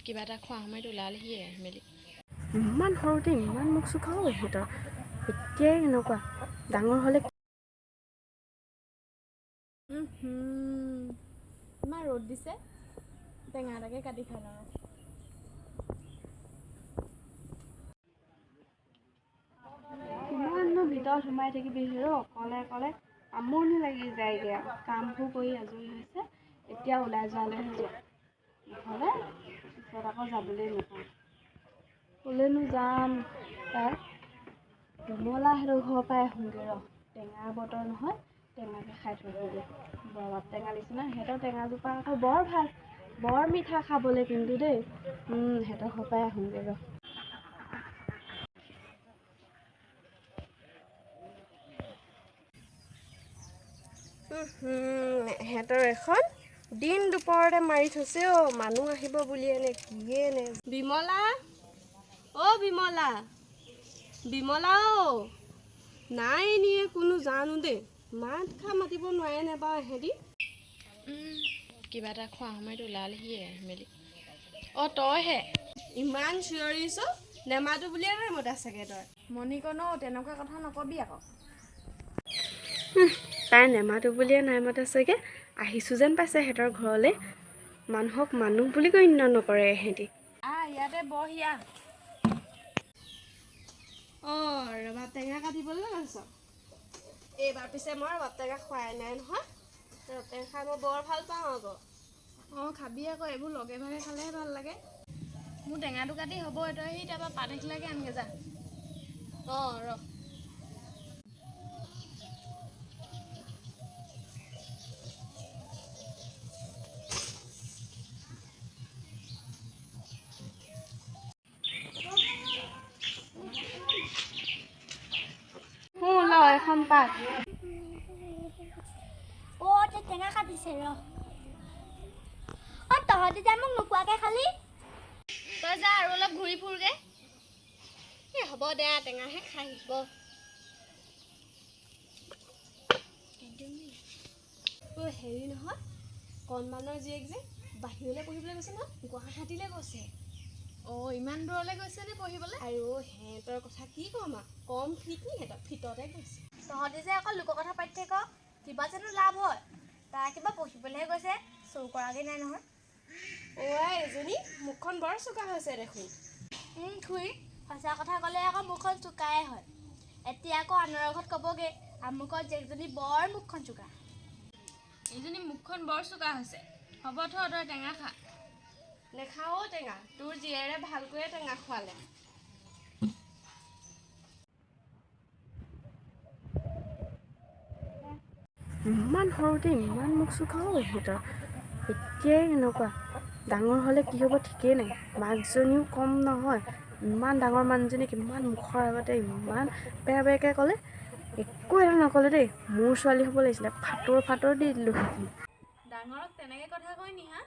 কিবা এটা খোৱা সময়ত ওলালেহি মেলি ইমান সৰুতে ইমান মুখ চুকাও সিহঁতৰ এতিয়াই এনেকুৱা ডাঙৰ হ'লে ইমান ৰ'দ দিছে টেঙা এটাকে কাটি খাই লওঁ কিমাননো ভিতৰত সোমাই থাকিবি হেৰ অকলে অকলে আমনি লাগি যায়গৈ আৰু কামবোৰ কৰি আজৰি হৈছে এতিয়া ওলাই যোৱালৈহে যোৱা নহ'লে পিছত আকৌ যাবলৈ নাপাওঁ ক'লৈনো যাম তাই বিমলা সিহঁতৰ ঘৰৰ পৰাই আহোঁগৈ ৰ টেঙা বতৰ নহয় টেঙাকে খাই থৈছোগৈ বৰবাত টেঙা নিচিনা সিহঁতৰ টেঙাজোপা আকৌ বৰ ভাল বৰ মিঠা খাবলৈ কিন্তু দেই সিহঁতৰ ঘৰৰ পৰাই আহোঁগৈ ৰ সিহঁতৰ এখন দিন দুপৰতে মাৰি থৈছে মানুহ আহিব বুলিয়ে নে কিয়ে নে বিমলা বিমলা বিমলা নাই নিয়ে কোনো জানো দেই মাত খা মাতিব নোৱাৰে নে বাৰু এহেঁতি কিবা এটা খোৱা সময়ত ওলালেহি মেলি তইহে ইমান চিঞৰিছ নেমাটো বুলিয়ে নাই মতা চাগে তই মণিকণো তেনেকুৱা কথা নকবি আকৌ তাই নেমাটো বুলিয়ে নাই মতা চাগে আহিছোঁ যেন পাইছে সিহঁতৰ ঘৰলৈ মানুহক মানুহ বুলি গণ্য নকৰে এহেঁতি ইয়াতে বহিয়া ৰবাব টেঙা কাটিবলৈ গৈছ এইবাৰ পিছে মই ৰবাব টেঙা খোৱাই নাই নহয় ৰবাব টেঙা খাই মই বৰ ভাল পাওঁ আকৌ খাবি আকৌ এইবোৰ লগে ভাগে খালেহে ভাল লাগে মোৰ টেঙাটো কাটি হ'ব তই সি তাৰপৰা পাত এখিলাকে আনগে যা ৰ এখন পাত টেঙা কাটিছে ৰ তহঁতি যে মোক নোকোৱাকে খালি তই যা আৰু অলপ ঘূৰি ফুৰগে হ'ব দে টেঙাহে খাই আহিব হেৰি নহয় কণমানৰ জীয়েক যে বাহিৰলৈ পঢ়িবলৈ গৈছে নহয় গুৱাহাটীলৈ গৈছে ইমান দূৰলৈ গৈছে নে পঢ়িবলৈ আৰু সিহঁতৰ কথা কি ক'ম আৰু কম ফিট নি সিহঁতৰ ফিটতে গৈছে তহঁতি যে অকল লোকৰ কথা পাতি থাক কিবা জানো লাভ হয় তাই কিবা পঢ়িবলৈহে গৈছে চুৰ কৰাগৈ নাই নহয় এজনী মুখখন বৰ চোকা হৈছে দেখোন খুৰী সঁচা কথা ক'লে আকৌ মুখখন চোকাই হয় এতিয়া আকৌ আনৰ ঘৰত ক'বগৈ আমুকৰ জীয়েকজনী বৰ মুখখন চোকা এইজনী মুখখন বৰ চোকা হৈছে হ'ব তই টেঙা খা নেখাও টেঙা তোৰ জীয়েৰে ভালকৈয়ে টেঙা খোৱালে ইমান সৰুতে ইমান মুখ চুকাও সিহঁতৰ এতিয়াই এনেকুৱা ডাঙৰ হ'লে কি হ'ব ঠিকেই নাই মাকজনীও কম নহয় ইমান ডাঙৰ মানুহজনী কিমান মুখৰ আগতে ইমান বেয়া বেয়াকৈ ক'লে একো এটা নক'লে দেই মোৰ ছোৱালী হ'ব লাগিছিলে ফাটৰ দি দিলোঁ ডাঙৰক তেনেকৈ কথা কয় নি হা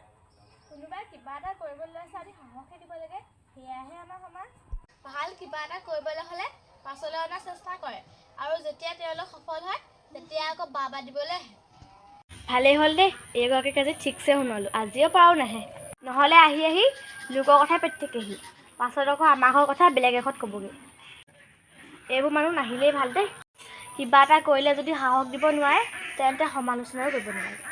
কোনোবাই কিবা এটা কৰিবলৈ লৈছে আমি সাহসে দিব লাগে সেয়াহে আমাৰ সমাজ ভাল কিবা এটা কৰিবলৈ হ'লে পাছলৈ অনাৰ চেষ্টা কৰে আৰু যেতিয়া তেওঁলোক সফল হয় তেতিয়া আকৌ বাবা দিবলৈ আহে ভালেই হ'ল দেই এইগৰাকীক আজি ঠিকছে শুনালোঁ আজিও পাৰো নাহে নহ'লে আহি আহি লোকৰ কথাই পাতি থাকেহি পাছত আকৌ আমাৰ ঘৰৰ কথা বেলেগ এঘৰত ক'বগৈ এইবোৰ মানুহ নাহিলেই ভাল দেই কিবা এটা কৰিলে যদি সাহস দিব নোৱাৰে তেন্তে সমালোচনাও কৰিব নালাগে